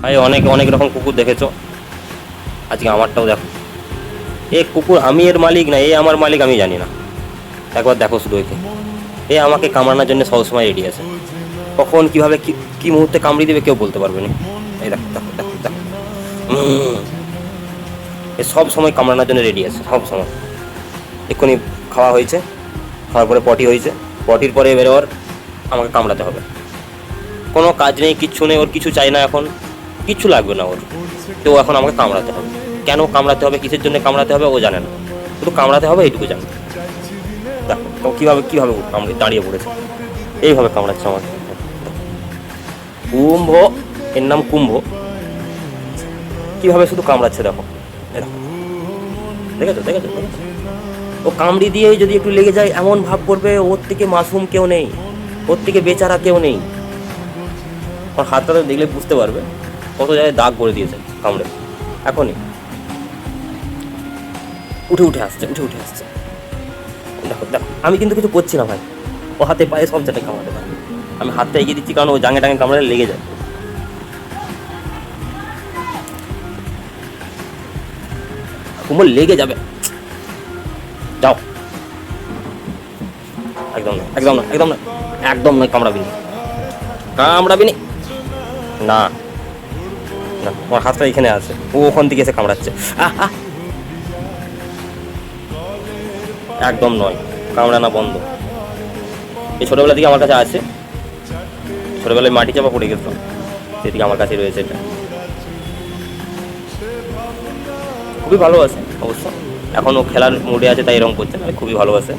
ভাই অনেক অনেক রকম কুকুর দেখেছো, আজকে আমারটাও দেখো। এ কুকুর আমি এর মালিক না, এ আমার মালিক আমি জানি না। একবার দেখো শুধু একে, এ আমাকে কামড়ানোর জন্য সবসময় রেডি আছে। কখন কিভাবে কি কি মুহূর্তে কামড়ি দেবে কেউ বলতে পারবে না। এই দেখো দেখো দেখো দেখো। উম, এ সব সময় কামড়ানোর জন্য রেডি আছে, সব সময়। এক্ষুনি খাওয়া হয়েছে, খাওয়ার পরে পটি হয়েছে, পটির পরে এবারে ওর আমাকে কামড়াতে হবে। কোনো কাজ নেই, কিচ্ছু নেই, ওর কিছু চাই না এখন, কিচ্ছু লাগবে না ওর। তো এখন আমাকে কামড়াতে হবে। কেন কামড়াতে হবে, কিসের জন্য কামড়াতে হবে ও জানে না, শুধু কামড়াতে হবে এইটুকু জানে। দেখো তো কীভাবে কীভাবে কামড়ে দাঁড়িয়ে পড়েছে, এইভাবে কামড়াচ্ছে আমাকে। কুম্ভ, এর নাম কুম্ভ, কীভাবে শুধু কামড়াচ্ছে দেখো। এ দেখো, দেখেছো দেখেছো দেখেছো? ও কামড়ি দিয়েই যদি একটু লেগে যায় এমন ভাব করবে ওর থেকে মাসুম কেউ নেই, ওর থেকে বেচারা কেউ নেই। ওর হাতটা দেখলে বুঝতে পারবে কত জায়গায় দাগ করে দিয়েছে কামড়ে। এখনই উঠে উঠে আসছে, উঠে উঠে আসছে। দেখো দেখো, আমি কিন্তু কিছু করছি না ভাই, ও হাতে পায়ে সব জায়গায় কামড়াতে পারে। আমি হাতটা এগিয়ে দিচ্ছি কারণ ও জাঙে টাঙে কামড়ালে লেগে যায়। কুমড় লেগে যাবে, যাও। একদম না একদম না একদম না, একদম নয়, কামড়াবি না, কামড়াবি না। না না, ওর হাতটা এখানে আছে, ও ওখান থেকে এসে কামড়াচ্ছে। আহ আহ, একদম নয়, কামড়ানো বন্ধ। এই ছোটোবেলা থেকে আমার কাছে আছে, ছোটোবেলায় মাটি চাপা পড়ে গেছিল, সেদিকে আমার কাছে রয়েছে এটা। খুবই ভালোবাসে অবশ্য, এখন ও খেলার মুডে আছে তাই এরকম করছে, খুবই ভালোবাসে।